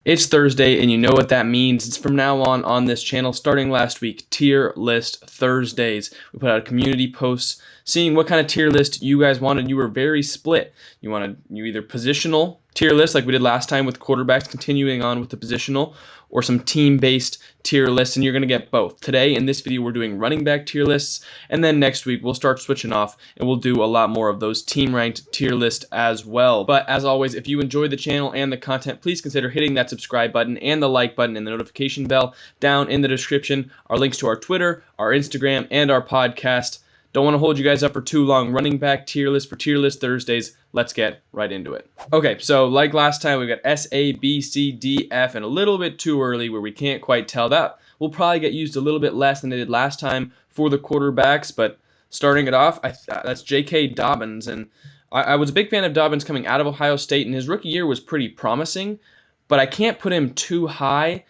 It's Thursday, and you know what that means. It's from now on this channel, starting last week, Tier List Thursdays. We put out a community post seeing what kind of tier list you guys wanted. You were very split. You either positional tier list like we did last time with quarterbacks, continuing on with the positional, or some team-based tier lists, and you're going to get both. Today, in this video, we're doing running back tier lists, and then next week, we'll start switching off, and we'll do a lot more of those team-ranked tier list as well. But as always, if you enjoy the channel and the content, please consider hitting that subscribe button and the like button and the notification bell down in the description. Our links to our Twitter, our Instagram, and our podcast. Don't want to hold you guys up for too long. Running back tier list for Tier List Thursdays. Let's get right into it. Okay, so like last time, we've got S, A, B, C, D, F, and a little bit too early where we can't quite tell. That will probably get used a little bit less than they did last time for the quarterbacks, but starting it off, that's J.K. Dobbins, and I was a big fan of Dobbins coming out of Ohio State, and his rookie year was pretty promising, but I can't put him too high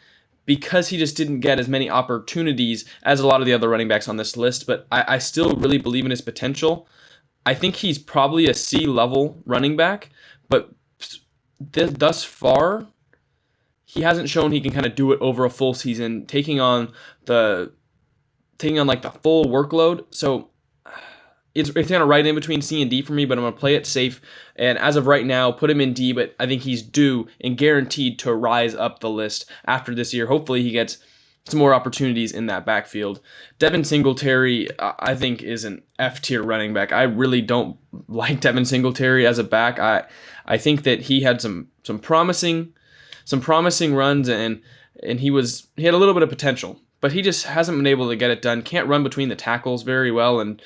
because he just didn't get as many opportunities as a lot of the other running backs on this list, but I still really believe in his potential. I think he's probably a C-level running back, but thus far, he hasn't shown he can kind of do it over a full season, taking on like the full workload. So it's kind of right in between C and D for me, but I'm going to play it safe. And as of right now, put him in D, but I think he's due and guaranteed to rise up the list after this year. Hopefully he gets some more opportunities in that backfield. Devin Singletary, I think, is an F-tier running back. I really don't like Devin Singletary as a back. I think that he had some promising runs, and he had a little bit of potential, but he just hasn't been able to get it done. Can't run between the tackles very well, and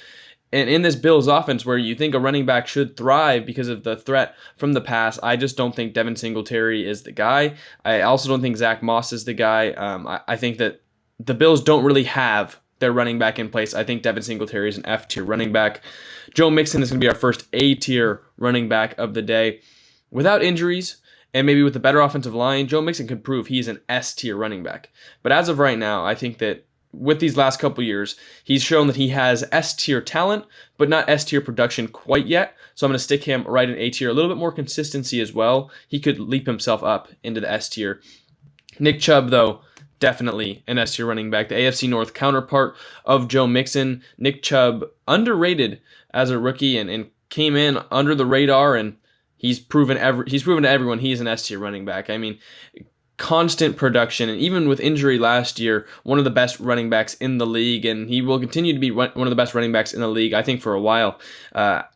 in this Bills offense where you think a running back should thrive because of the threat from the pass, I just don't think Devin Singletary is the guy. I also don't think Zach Moss is the guy. I think that the Bills don't really have their running back in place. I think Devin Singletary is an F-tier running back. Joe Mixon is going to be our first A-tier running back of the day. Without injuries, and maybe with a better offensive line, Joe Mixon could prove he's an S-tier running back. But as of right now, I think that with these last couple years, he's shown that he has S-tier talent, but not S-tier production quite yet. So I'm going to stick him right in A-tier. A little bit more consistency as well. He could leap himself up into the S-tier. Nick Chubb, though, definitely an S-tier running back. The AFC North counterpart of Joe Mixon. Nick Chubb, underrated as a rookie and came in under the radar, and he's proven to everyone he's an S-tier running back. I mean, constant production, and even with injury last year, one of the best running backs in the league, and he will continue to be one of the best running backs in the league, I think, for a while.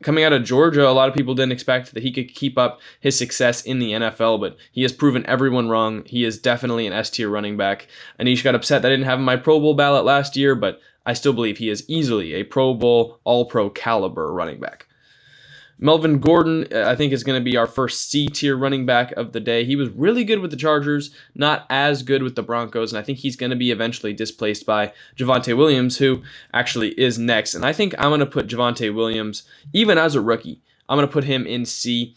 Coming out of Georgia, a lot of people didn't expect that he could keep up his success in the NFL, but he has proven everyone wrong. He is definitely an S-tier running back. Anish got upset that I didn't have him on my Pro Bowl ballot last year, but I still believe he is easily a Pro Bowl, All-Pro caliber running back. Melvin Gordon, I think, is going to be our first C-tier running back of the day. He was really good with the Chargers, not as good with the Broncos, and I think he's going to be eventually displaced by Javonte Williams, who actually is next. And I think I'm going to put Javonte Williams, even as a rookie, I'm going to put him in C.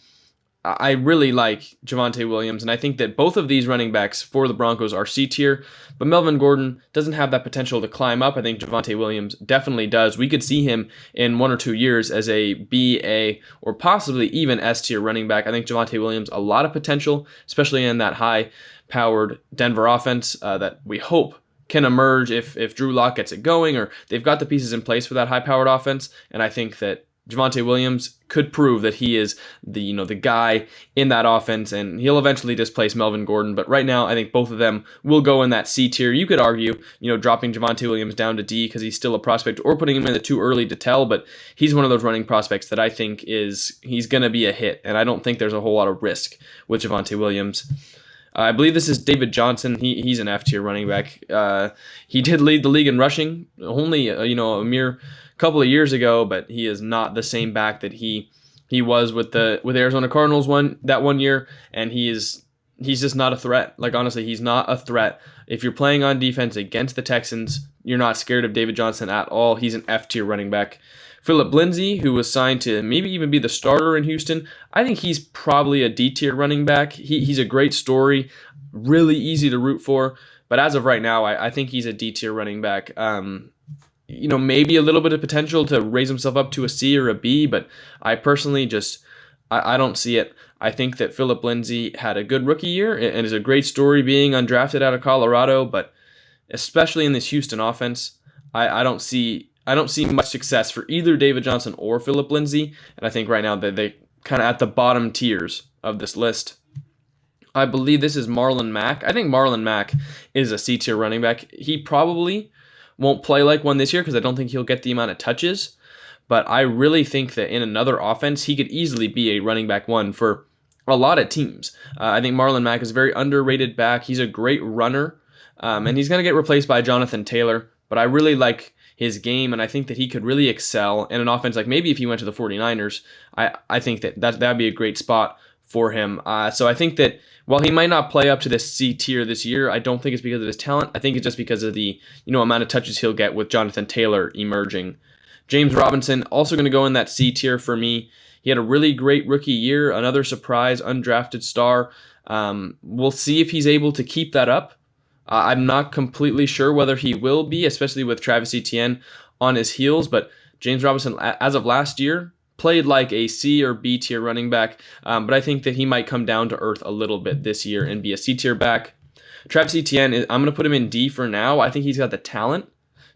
I really like Javonte Williams, and I think that both of these running backs for the Broncos are C-tier, but Melvin Gordon doesn't have that potential to climb up. I think Javonte Williams definitely does. We could see him in 1 or 2 years as a B, A, or possibly even S-tier running back. I think Javonte Williams, a lot of potential, especially in that high-powered Denver offense that we hope can emerge if Drew Lock gets it going, or they've got the pieces in place for that high-powered offense, and I think that Javonte Williams could prove that he is the guy in that offense, and he'll eventually displace Melvin Gordon. But right now, I think both of them will go in that C tier. You could argue, dropping Javonte Williams down to D because he's still a prospect, or putting him in the too early to tell. But he's one of those running prospects that I think he's going to be a hit, and I don't think there's a whole lot of risk with Javonte Williams. I believe this is David Johnson. He's an F-tier running back. He did lead the league in rushing, only a mere couple of years ago, but he is not the same back that he was with Arizona Cardinals that one year, and he's just not a threat. Like, honestly, he's not a threat. If you're playing on defense against the Texans, you're not scared of David Johnson at all. He's an F-tier running back. Phillip Lindsey, who was signed to maybe even be the starter in Houston, I think he's probably a D-tier running back. He's a great story, really easy to root for, but as of right now, I think he's a D-tier running back. Maybe a little bit of potential to raise himself up to a C or a B, but I personally I don't see it. I think that Phillip Lindsey had a good rookie year and is a great story being undrafted out of Colorado, but especially in this Houston offense, I don't see much success for either David Johnson or Phillip Lindsey, and I think right now that they kind of at the bottom tiers of this list. I believe this is Marlon Mack. I think Marlon Mack is a C-tier running back. He probably won't play like one this year because I don't think he'll get the amount of touches, but I really think that in another offense, he could easily be a running back one for a lot of teams. I think Marlon Mack is a very underrated back. He's a great runner, and he's going to get replaced by Jonathan Taylor, but I really like his game, and I think that he could really excel in an offense like maybe if he went to the 49ers, I think that'd be a great spot for him. So I think that while he might not play up to this C tier this year, I don't think it's because of his talent. I think it's just because of the amount of touches he'll get with Jonathan Taylor emerging. James Robinson, also going to go in that C tier for me. He had a really great rookie year, another surprise undrafted star. We'll see if he's able to keep that up. I'm not completely sure whether he will be, especially with Travis Etienne on his heels, but James Robinson, as of last year, played like a C or B tier running back, but I think that he might come down to earth a little bit this year and be a C tier back. Travis Etienne, I'm going to put him in D for now. I think he's got the talent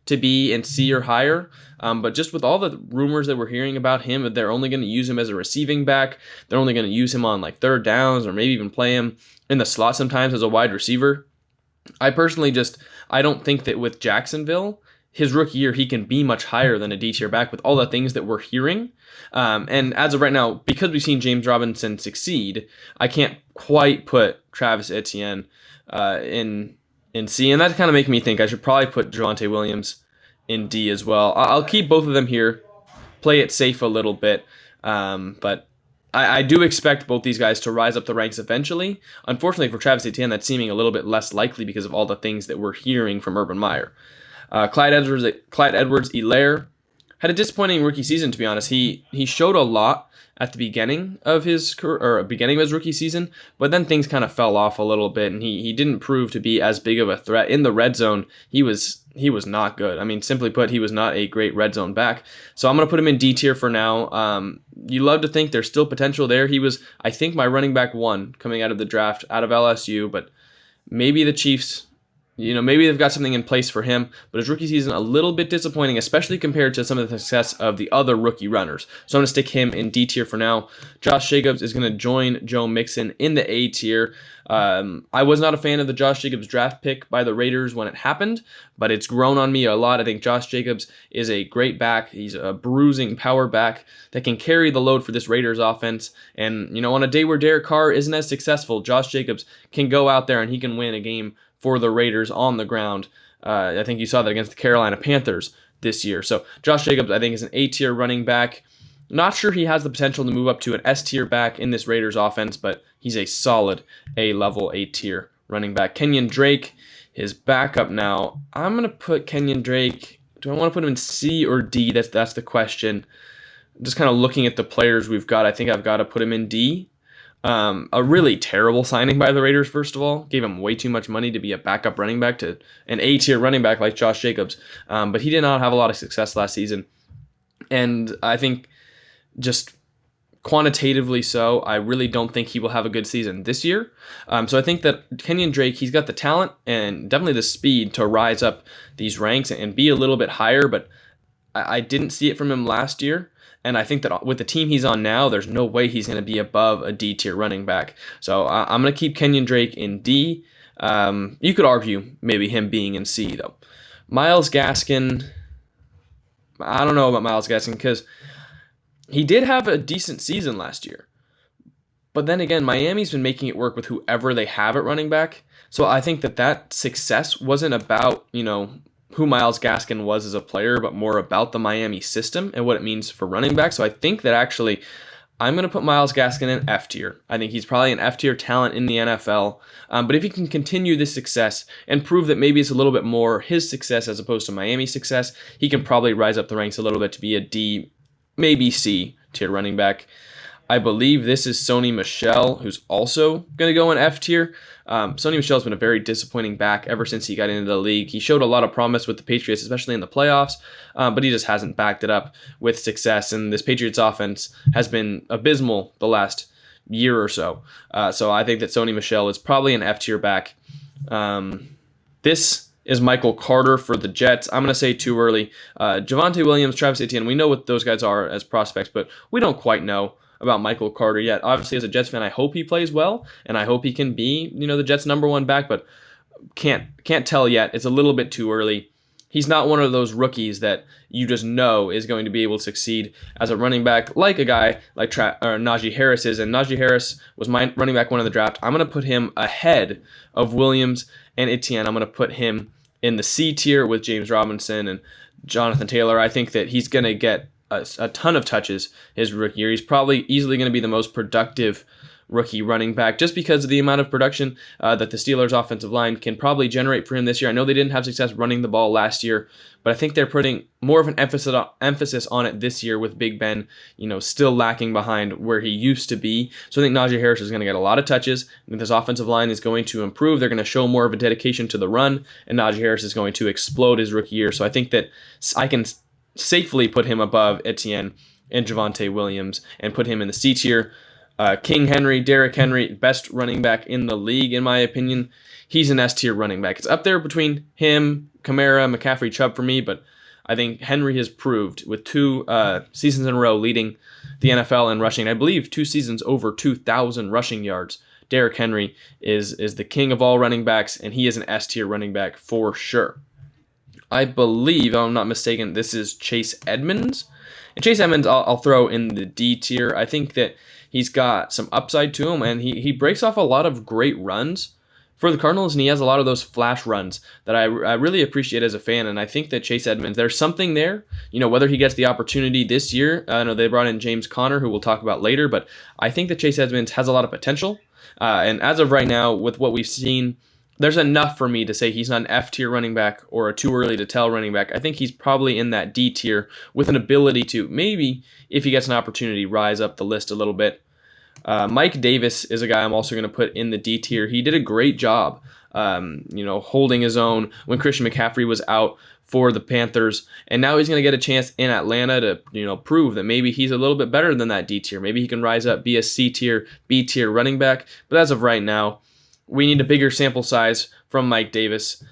to be in C or higher, but just with all the rumors that we're hearing about him, they're only going to use him as a receiving back. They're only going to use him on like third downs or maybe even play him in the slot sometimes as a wide receiver. I personally I don't think that with Jacksonville, his rookie year, he can be much higher than a D tier back with all the things that we're hearing. And as of right now, because we've seen James Robinson succeed, I can't quite put Travis Etienne in C, and that kind of making me think I should probably put Javonte Williams in D as well. I'll keep both of them here, play it safe a little bit, but I do expect both these guys to rise up the ranks eventually. Unfortunately for Travis Etienne, that's seeming a little bit less likely because of all the things that we're hearing from Urban Meyer. Clyde Edwards-Helaire had a disappointing rookie season, to be honest. He showed a lot at the beginning of his career, or beginning of his rookie season, but then things kind of fell off a little bit, and he didn't prove to be as big of a threat in the red zone. He was not good. I mean, simply put, he was not a great red zone back. So I'm going to put him in D tier for now. You love to think there's still potential there. He was, I think, my running back one coming out of the draft out of LSU, but maybe the Chiefs, maybe they've got something in place for him, but his rookie season a little bit disappointing, especially compared to some of the success of the other rookie runners. So I'm going to stick him in D tier for now. Josh Jacobs is going to join Joe Mixon in the A tier. I was not a fan of the Josh Jacobs draft pick by the Raiders when it happened, but it's grown on me a lot. I think Josh Jacobs is a great back. He's a bruising power back that can carry the load for this Raiders offense. And, on a day where Derek Carr isn't as successful, Josh Jacobs can go out there and he can win a game for the Raiders on the ground. I think you saw that against the Carolina Panthers this year. So Josh Jacobs, I think, is an A-tier running back. Not sure he has the potential to move up to an S-tier back in this Raiders offense, but he's a solid A-level, A-tier running back. Kenyan Drake, his backup now. I'm going to put Kenyan Drake. Do I want to put him in C or D? That's the question. Just kind of looking at the players we've got, I think I've got to put him in D. A really terrible signing by the Raiders, first of all. Gave him way too much money to be a backup running back to an A-tier running back like Josh Jacobs. But he did not have a lot of success last season. And I think just quantitatively so, I really don't think he will have a good season this year. So I think that Kenyan Drake, he's got the talent and definitely the speed to rise up these ranks and be a little bit higher, but I didn't see it from him last year. And I think that with the team he's on now, there's no way he's going to be above a D-tier running back. So I'm going to keep Kenyan Drake in D. You could argue maybe him being in C, though. Myles Gaskin, I don't know about Myles Gaskin because he did have a decent season last year. But then again, Miami's been making it work with whoever they have at running back. So I think that success wasn't about, who Myles Gaskin was as a player, but more about the Miami system and what it means for running back. So I think that actually I'm going to put Myles Gaskin in F tier. I think he's probably an F tier talent in the NFL. But if he can continue this success and prove that maybe it's a little bit more his success as opposed to Miami's success, he can probably rise up the ranks a little bit to be a D, maybe C tier running back. I believe this is Sony Michelle, who's also going to go in F tier. Sony Michelle's been a very disappointing back ever since he got into the league. He showed a lot of promise with the Patriots, especially in the playoffs, but he just hasn't backed it up with success. And this Patriots offense has been abysmal the last year or so. So I think that Sony Michelle is probably an F tier back. This is Michael Carter for the Jets. I'm going to say too early. Javonte Williams, Travis Etienne, we know what those guys are as prospects, but we don't quite know about Michael Carter yet. Obviously, as a Jets fan, I hope he plays well, and I hope he can be, the Jets' number one back, but can't tell yet. It's a little bit too early. He's not one of those rookies that you just know is going to be able to succeed as a running back like a guy like Najee Harris is. And Najee Harris was my running back one of the draft. I'm going to put him ahead of Williams and Etienne. I'm going to put him in the C tier with James Robinson and Jonathan Taylor. I think that he's going to get a ton of touches his rookie year. He's probably easily going to be the most productive rookie running back just because of the amount of production that the Steelers offensive line can probably generate for him this year. I know they didn't have success running the ball last year, but I think they're putting more of an emphasis on it this year with Big Ben, still lacking behind where he used to be. So I think Najee Harris is going to get a lot of touches. I think this offensive line is going to improve. They're going to show more of a dedication to the run, and Najee Harris is going to explode his rookie year. So I think that I can safely put him above Etienne and Javonte Williams and put him in the C tier. King Henry, Derrick Henry, best running back in the league, in my opinion. He's an S tier running back. It's up there between him, Kamara, McCaffrey, Chubb for me, but I think Henry has proved with 2 seasons in a row leading the NFL in rushing. I believe 2 seasons over 2,000 rushing yards. Derrick Henry is the king of all running backs, and he is an S tier running back for sure. I believe, if I'm not mistaken, this is Chase Edmonds. And Chase Edmonds, I'll throw in the D tier. I think that he's got some upside to him, and he breaks off a lot of great runs for the Cardinals, and he has a lot of those flash runs that I really appreciate as a fan. And I think that Chase Edmonds, there's something there, whether he gets the opportunity this year. I know they brought in James Conner, who we'll talk about later, but I think that Chase Edmonds has a lot of potential. And as of right now, with what we've seen, there's enough for me to say he's not an F tier running back or a too early to tell running back. I think he's probably in that D tier with an ability to maybe, if he gets an opportunity, rise up the list a little bit. Mike Davis is a guy I'm also going to put in the D tier. He did a great job, holding his own when Christian McCaffrey was out for the Panthers, and now he's going to get a chance in Atlanta to, prove that maybe he's a little bit better than that D tier. Maybe he can rise up, be a C tier, B tier running back. But as of right now, we need a bigger sample size from Mike Davis,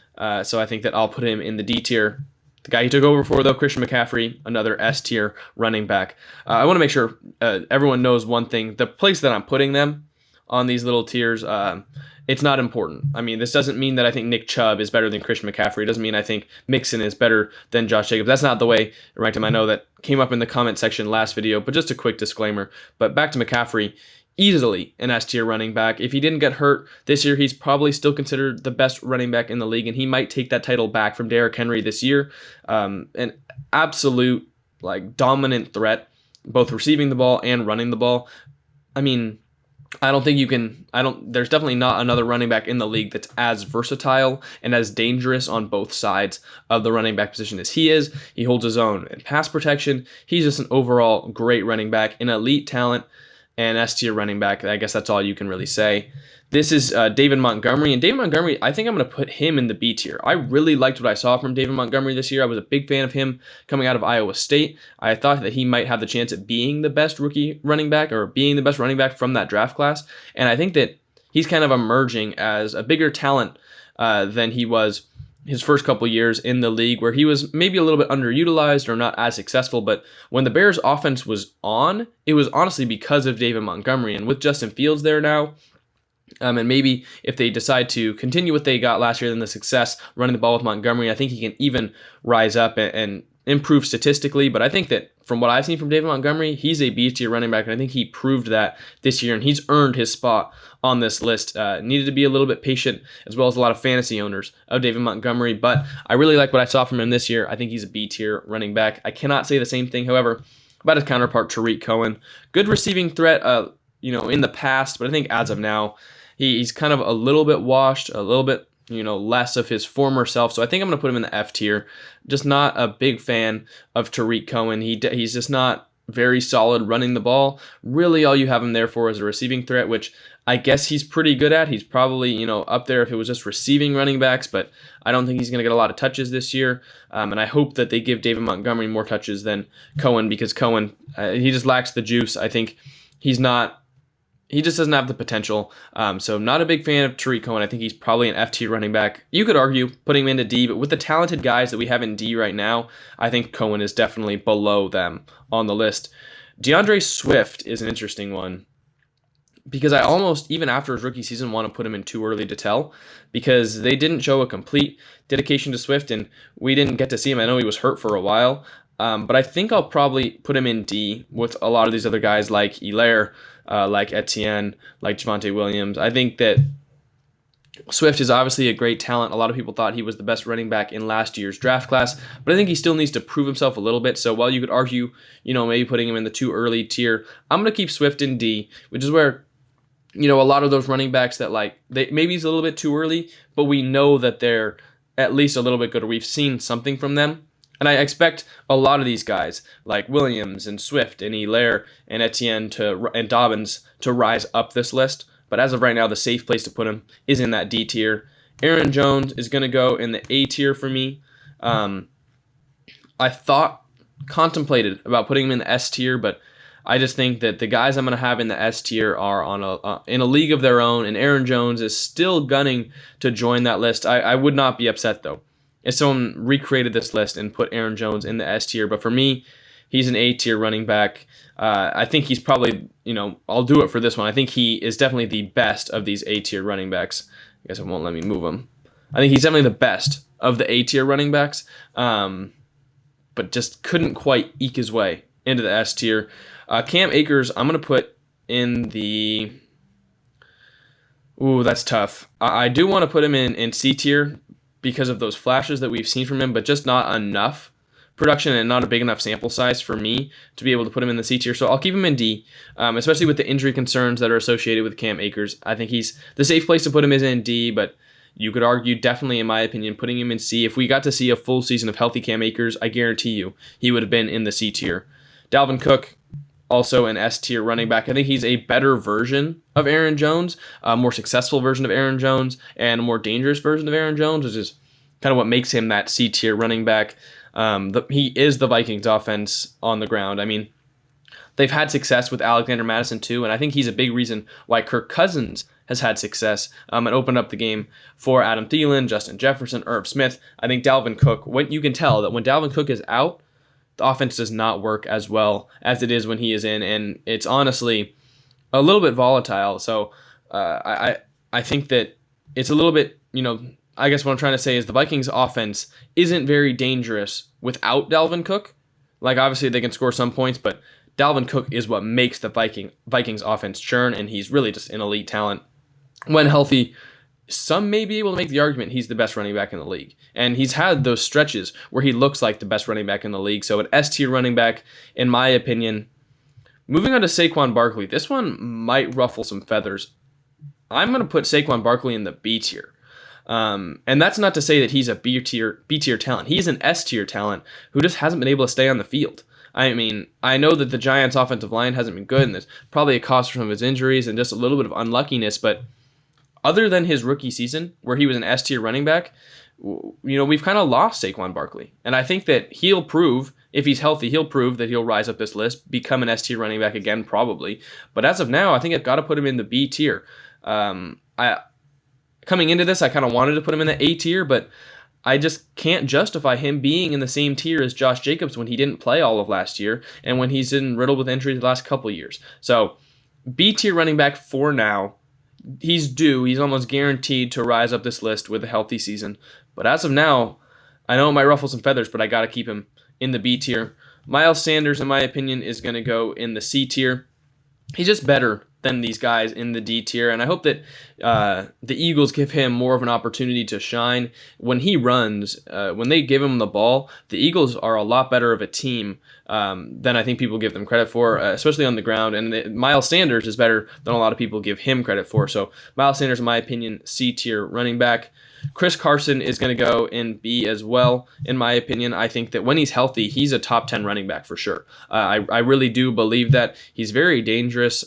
so I think that I'll put him in the D tier. The guy he took over for, though, Christian McCaffrey, another S-tier running back. I want to make sure everyone knows one thing. The place that I'm putting them on these little tiers, it's not important. I mean, this doesn't mean that I think Nick Chubb is better than Christian McCaffrey. It doesn't mean I think Mixon is better than Josh Jacobs. That's not the way I ranked him. I know that came up in the comment section last video, but just a quick disclaimer. But back to McCaffrey. Easily an S-tier running back. If he didn't get hurt this year, he's probably still considered the best running back in the league, and he might take that title back from Derrick Henry this year. An absolute dominant threat, both receiving the ball and running the ball. I mean, there's definitely not another running back in the league that's as versatile and as dangerous on both sides of the running back position as he is. He holds his own in pass protection. He's just an overall great running back, an elite talent, and S-tier running back. I guess that's all you can really say. This is David Montgomery. And David Montgomery, I think I'm going to put him in the B tier. I really liked what I saw from David Montgomery this year. I was a big fan of him coming out of Iowa State. I thought that he might have the chance at being the best rookie running back or being the best running back from that draft class. And I think that he's kind of emerging as a bigger talent than he was his first couple years in the league, where he was maybe a little bit underutilized or not as successful. But when the Bears offense was on, it was honestly because of David Montgomery. And with Justin Fields there now, and maybe if they decide to continue what they got last year, then the success running the ball with Montgomery, I think he can even rise up and improve statistically. But I think that from what I've seen from David Montgomery, he's a B-tier running back, and I think he proved that this year, and he's earned his spot on this list. Needed to be a little bit patient, as well as a lot of fantasy owners of David Montgomery, but I really like what I saw from him this year. I think he's a B-tier running back. I cannot say the same thing, however, about his counterpart, Tariq Cohen. Good receiving threat, in the past, but I think as of now, he's kind of a little bit washed, a little bit less of his former self. So I think I'm going to put him in the F tier. Just not a big fan of Tariq Cohen. He's just not very solid running the ball. Really, all you have him there for is a receiving threat, which I guess he's pretty good at. He's probably, up there if it was just receiving running backs, but I don't think he's going to get a lot of touches this year. And I hope that they give David Montgomery more touches than Cohen, because Cohen, he just lacks the juice. I think he's not he just doesn't have the potential. So not a big fan of Tariq Cohen. I think he's probably an F-tier running back. You could argue putting him into D, but with the talented guys that we have in D right now, I think Cohen is definitely below them on the list. Deandre Swift is an interesting one because I almost, even after his rookie season, want to put him in too early to tell because they didn't show a complete dedication to Swift, and we didn't get to see him. I know he was hurt for a while, but I think I'll probably put him in D with a lot of these other guys like Helaire, like Etienne, like Javonte Williams. I think that Swift is obviously a great talent. A lot of people thought he was the best running back in last year's draft class, but I think he still needs to prove himself a little bit. So while you could argue, maybe putting him in the too early tier, I'm going to keep Swift in D, which is where, a lot of those running backs that maybe he's a little bit too early, but we know that they're at least a little bit good, or we've seen something from them. And I expect a lot of these guys, like Williams and Swift and Helaire and Etienne and Dobbins, to rise up this list. But as of right now, the safe place to put him is in that D tier. Aaron Jones is going to go in the A tier for me. I contemplated about putting him in the S tier, but I just think that the guys I'm going to have in the S tier are in a league of their own, and Aaron Jones is still gunning to join that list. I would not be upset, though, if someone recreated this list and put Aaron Jones in the S tier. But for me, he's an A tier running back. I think he's probably, I'll do it for this one. I think he is definitely the best of these A tier running backs. I guess it won't let me move him. I think he's definitely the best of the A tier running backs, but just couldn't quite eke his way into the S tier. Cam Akers, I'm going to put in the... Ooh, that's tough. I do want to put him in C tier because of those flashes that we've seen from him, but just not enough production and not a big enough sample size for me to be able to put him in the C tier. So I'll keep him in D, especially with the injury concerns that are associated with Cam Akers. I think he's the safe place to put him is in D, but you could argue definitely, in my opinion, putting him in C. If we got to see a full season of healthy Cam Akers, I guarantee you he would have been in the C tier. Dalvin Cook, also an S tier running back. I think he's a better version of Aaron Jones, a more successful version of Aaron Jones, and a more dangerous version of Aaron Jones, which is kind of what makes him that C tier running back. He is the Vikings offense on the ground. I mean, they've had success with Alexander Mattison too, and I think he's a big reason why Kirk Cousins has had success and opened up the game for Adam Thielen, Justin Jefferson, Irv Smith. I think Dalvin Cook, you can tell that when Dalvin Cook is out, the offense does not work as well as it is when he is in, and it's honestly a little bit volatile. So I think that it's a little bit, I guess what I'm trying to say is the Vikings offense isn't very dangerous without Dalvin Cook. Like, obviously they can score some points, but Dalvin Cook is what makes the Vikings offense churn, and he's really just an elite talent. When healthy, some may be able to make the argument he's the best running back in the league. And he's had those stretches where he looks like the best running back in the league. So an S-tier running back, in my opinion. Moving on to Saquon Barkley. This one might ruffle some feathers. I'm going to put Saquon Barkley in the B tier. And that's not to say that he's a B tier talent. He's an S tier talent who just hasn't been able to stay on the field. I mean, I know that the Giants' offensive line hasn't been good, and there's probably a cost for some of his injuries and just a little bit of unluckiness, but other than his rookie season, where he was an S-tier running back, we've kind of lost Saquon Barkley. And I think that he'll prove, if he's healthy, he'll prove that he'll rise up this list, become an S-tier running back again, probably. But as of now, I think I've got to put him in the B tier. Coming into this, I kind of wanted to put him in the A tier, but I just can't justify him being in the same tier as Josh Jacobs when he didn't play all of last year and when he's been riddled with injuries the last couple of years. So, B tier running back for now. He's due. He's almost guaranteed to rise up this list with a healthy season. But as of now, I know it might ruffle some feathers, but I got to keep him in the B tier. Miles Sanders, in my opinion, is going to go in the C tier. He's just better than these guys in the D tier, and I hope that the Eagles give him more of an opportunity to shine. When he runs, when they give him the ball, the Eagles are a lot better of a team than I think people give them credit for, especially on the ground, and Miles Sanders is better than a lot of people give him credit for. So Miles Sanders, in my opinion, C tier running back. Chris Carson is going to go in B as well, in my opinion. I think that when he's healthy, he's a top 10 running back for sure. I really do believe that. He's very dangerous.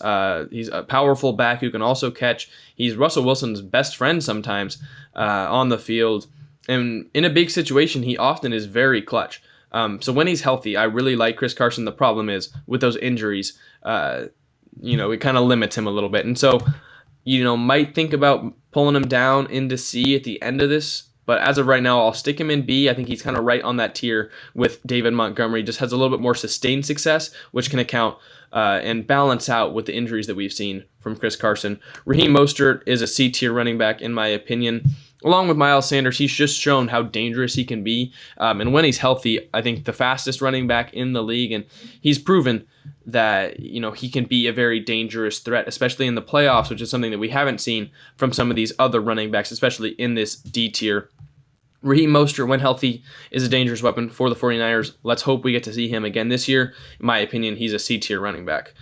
He's a powerful back who can also catch. He's Russell Wilson's best friend sometimes on the field. And in a big situation, he often is very clutch. So when he's healthy, I really like Chris Carson. The problem is, with those injuries, it kind of limits him a little bit. And so, might think about pulling him down into C at the end of this. But as of right now, I'll stick him in B. I think he's kind of right on that tier with David Montgomery. Just has a little bit more sustained success, which can account and balance out with the injuries that we've seen from Chris Carson. Raheem Mostert is a C-tier running back, in my opinion. Along with Miles Sanders, he's just shown how dangerous he can be. And when he's healthy, I think the fastest running back in the league. And he's proven that, he can be a very dangerous threat, especially in the playoffs, which is something that we haven't seen from some of these other running backs, especially in this D tier. Raheem Mostert, when healthy, is a dangerous weapon for the 49ers. Let's hope we get to see him again this year. In my opinion, he's a C-tier running back.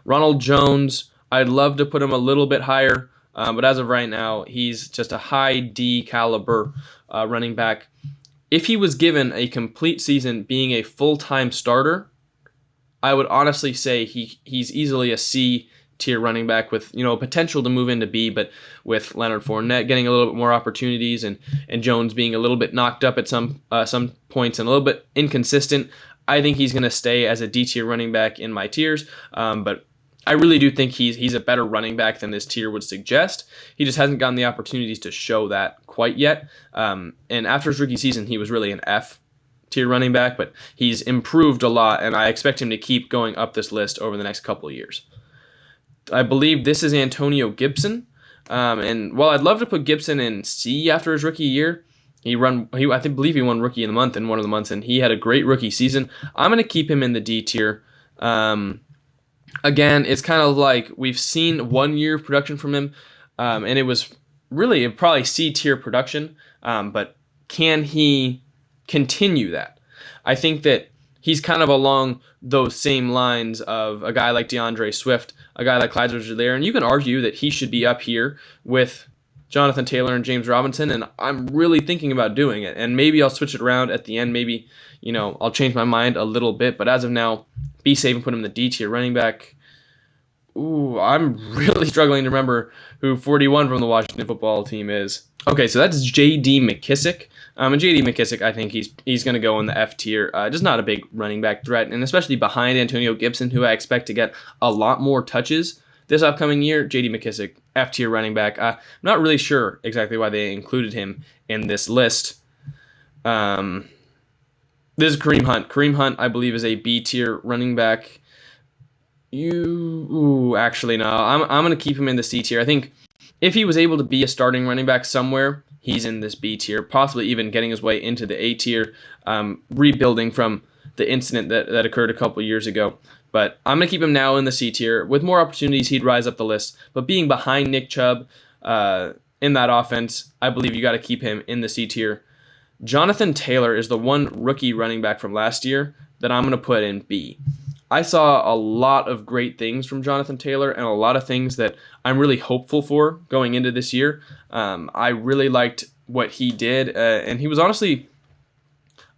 Ronald Jones, I'd love to put him a little bit higher, but as of right now, he's just a high D caliber running back. If he was given a complete season being a full-time starter, I would honestly say he's easily a C-tier running back with potential to move into B, but with Leonard Fournette getting a little bit more opportunities and Jones being a little bit knocked up at some points and a little bit inconsistent, I think he's going to stay as a D-tier running back in my tiers. But I really do think he's a better running back than this tier would suggest. He just hasn't gotten the opportunities to show that quite yet. And after his rookie season, he was really an F-tier running back, but he's improved a lot, and I expect him to keep going up this list over the next couple of years. I believe this is Antonio Gibson. And while I'd love to put Gibson in C after his rookie year, I believe he won Rookie of the Month in one of the months, and he had a great rookie season. I'm going to keep him in the D tier. Again, it's kind of like we've seen 1 year of production from him, and it was really probably C-tier production, but can he continue that? I think that he's kind of along those same lines of a guy like DeAndre Swift, a guy like Clyde Edwards-Helaire, and you can argue that he should be up here with Jonathan Taylor and James Robinson, and I'm really thinking about doing it, and maybe I'll switch it around at the end. Maybe, I'll change my mind a little bit, but as of now, be safe and put him in the D-tier running back. Ooh, I'm really struggling to remember who 41 from the Washington football team is. Okay, so that's J.D. Mckissick. And J.D. Mckissick, I think he's going to go in the F tier. Just not a big running back threat, and especially behind Antonio Gibson, who I expect to get a lot more touches this upcoming year. J.D. Mckissick, F tier running back. I'm not really sure exactly why they included him in this list. This is Kareem Hunt. Kareem Hunt, I believe, is a B tier running back. Actually, no. I'm going to keep him in the C tier. I think if he was able to be a starting running back somewhere, he's in this B tier, possibly even getting his way into the A tier, rebuilding from the incident that occurred a couple years ago. But I'm going to keep him now in the C tier. With more opportunities, he'd rise up the list. But being behind Nick Chubb in that offense, I believe you got to keep him in the C tier. Jonathan Taylor is the one rookie running back from last year that I'm going to put in B. I saw a lot of great things from Jonathan Taylor and a lot of things that I'm really hopeful for going into this year. I really liked what he did, and he was honestly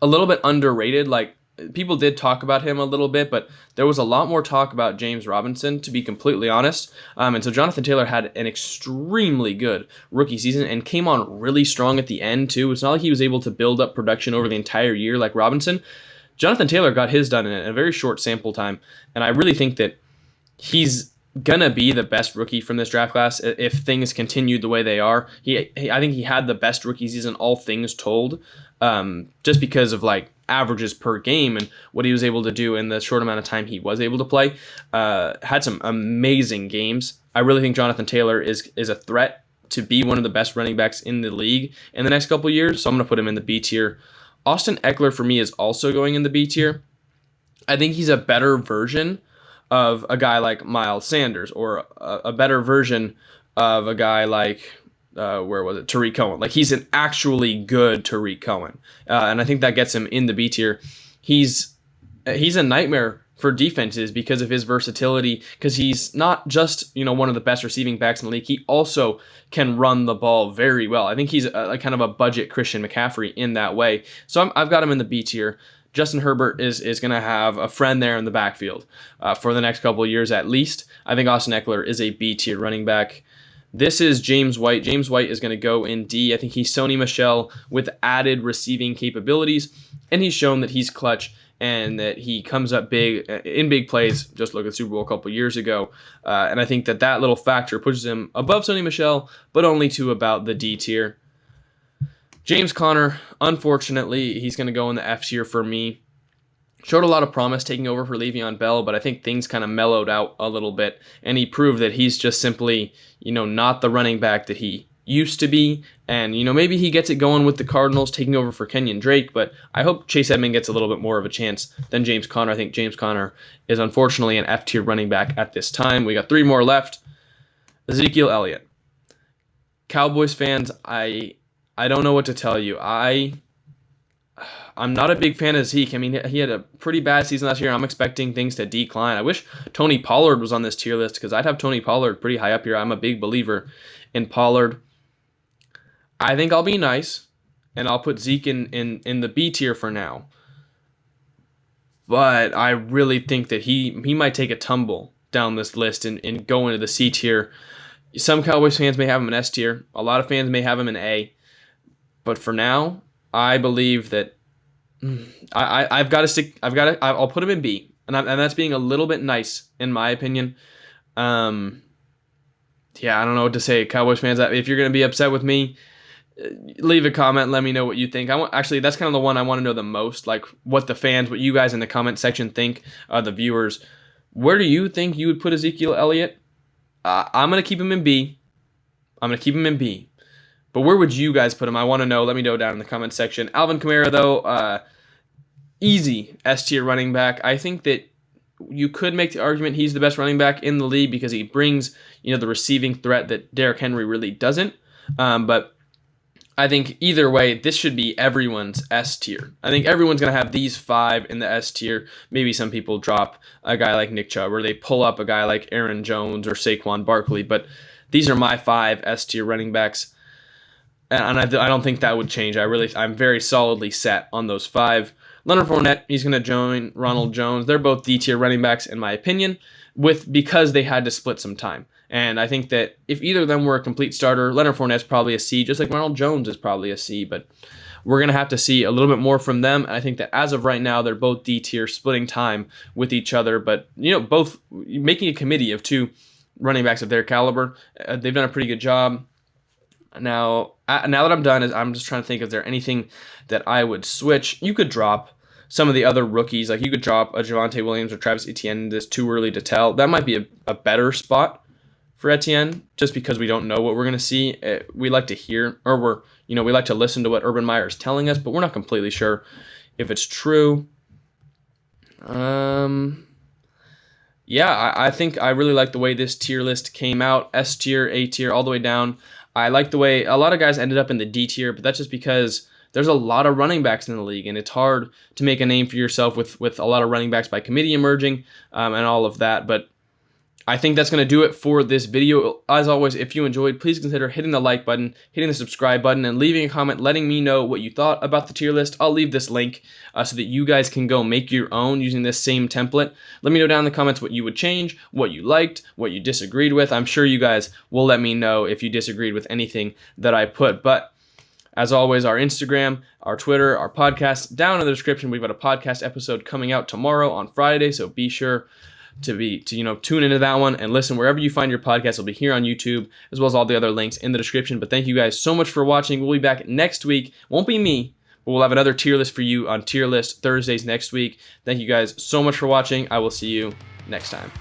a little bit underrated. Like, people did talk about him a little bit, but there was a lot more talk about James Robinson, to be completely honest. And so Jonathan Taylor had an extremely good rookie season and came on really strong at the end, too. It's not like he was able to build up production over the entire year like Robinson. Jonathan Taylor got his done in a very short sample time, and I really think that he's going to be the best rookie from this draft class if things continue the way they are. I think he had the best rookie season, all things told, just because of averages per game and what he was able to do in the short amount of time he was able to play. Had some amazing games. I really think Jonathan Taylor is a threat to be one of the best running backs in the league in the next couple of years, so I'm going to put him in the B tier. Austin Eckler, for me, is also going in the B tier. I think he's a better version of a guy like Miles Sanders, or a better version of a guy like, Tariq Cohen. He's an actually good Tariq Cohen. And I think that gets him in the B tier. He's a nightmare for defenses because of his versatility, because he's not just one of the best receiving backs in the league. He also can run the ball very well. I think he's kind of a budget Christian McCaffrey in that way. So I've got him in the B tier. Justin Herbert is going to have a friend there in the backfield for the next couple of years at least. I think Austin Eckler is a B tier running back. This is James White. James White is going to go in D. I think he's Sony Michelle with added receiving capabilities, and he's shown that he's clutch and that he comes up big in big plays. Just look at the Super Bowl a couple years ago. And I think that little factor pushes him above Sony Michelle, but only to about the D tier. James Conner, unfortunately, he's going to go in the F tier for me. Showed a lot of promise taking over for Le'Veon Bell, but I think things kind of mellowed out a little bit, and he proved that he's just simply, not the running back that he used to be. And, maybe he gets it going with the Cardinals taking over for Kenyan Drake, but I hope Chase Edmonds gets a little bit more of a chance than James Conner. I think James Conner is unfortunately an F-tier running back at this time. We got 3 more left. Ezekiel Elliott. Cowboys fans, I don't know what to tell you. I'm not a big fan of Zeke. I mean, he had a pretty bad season last year. I'm expecting things to decline. I wish Tony Pollard was on this tier list because I'd have Tony Pollard pretty high up here. I'm a big believer in Pollard. I think I'll be nice, and I'll put Zeke in the B tier for now. But I really think that he might take a tumble down this list and go into the C tier. Some Cowboys fans may have him in S tier. A lot of fans may have him in A. But for now, I believe that I've got to stick. I'll put him in B, and that's being a little bit nice in my opinion. Yeah, I don't know what to say, Cowboys fans. If you're gonna be upset with me, leave a comment. Let me know what you think. Actually, that's kind of the one I want to know the most. Like what you guys in the comment section think. The viewers, where do you think you would put Ezekiel Elliott? I'm gonna keep him in B. But where would you guys put him? I want to know. Let me know down in the comment section. Alvin Kamara, though, easy S-tier running back. I think that you could make the argument he's the best running back in the league because he brings, the receiving threat that Derrick Henry really doesn't. But I think either way, this should be everyone's S-tier. I think everyone's going to have these 5 in the S-tier. Maybe some people drop a guy like Nick Chubb, or they pull up a guy like Aaron Jones or Saquon Barkley. But these are my 5 S-tier running backs. And I don't think that would change. I'm very solidly set on those 5. Leonard Fournette, he's going to join Ronald Jones. They're both D-tier running backs, in my opinion, because they had to split some time. And I think that if either of them were a complete starter, Leonard Fournette's probably a C, just like Ronald Jones is probably a C. But we're going to have to see a little bit more from them. And I think that as of right now, they're both D-tier, splitting time with each other. But, both making a committee of 2 running backs of their caliber. They've done a pretty good job. Now that I'm done, I'm just trying to think, is there anything that I would switch? You could drop some of the other rookies. Like you could drop a Javonte Williams or Travis Etienne. It's too early to tell. That might be a better spot for Etienne, just because we don't know what we're going to see. We like to hear, or we like to listen to what Urban Meyer is telling us, but we're not completely sure if it's true. Yeah, I think I really like the way this tier list came out. S tier, A tier, all the way down. I like the way a lot of guys ended up in the D tier, but that's just because there's a lot of running backs in the league, and it's hard to make a name for yourself with a lot of running backs by committee emerging and all of that. But I think that's going to do it for this video. As always, if you enjoyed, please consider hitting the like button, hitting the subscribe button, and leaving a comment letting me know what you thought about the tier list. I'll leave this link so that you guys can go make your own using this same template. Let me know down in the comments what you would change, what you liked, what you disagreed with. I'm sure you guys will let me know if you disagreed with anything that I put. But as always, our Instagram, our Twitter, our podcast, down in the description. We've got a podcast episode coming out tomorrow on Friday, so be sure to tune into that one and listen wherever you find your podcast. It'll be here on YouTube, as well as all the other links in the description. But thank you guys so much for watching. We'll be back next week. Won't be me, but we'll have another tier list for you on Tier List Thursdays next week. Thank you guys so much for watching. I will see you next time.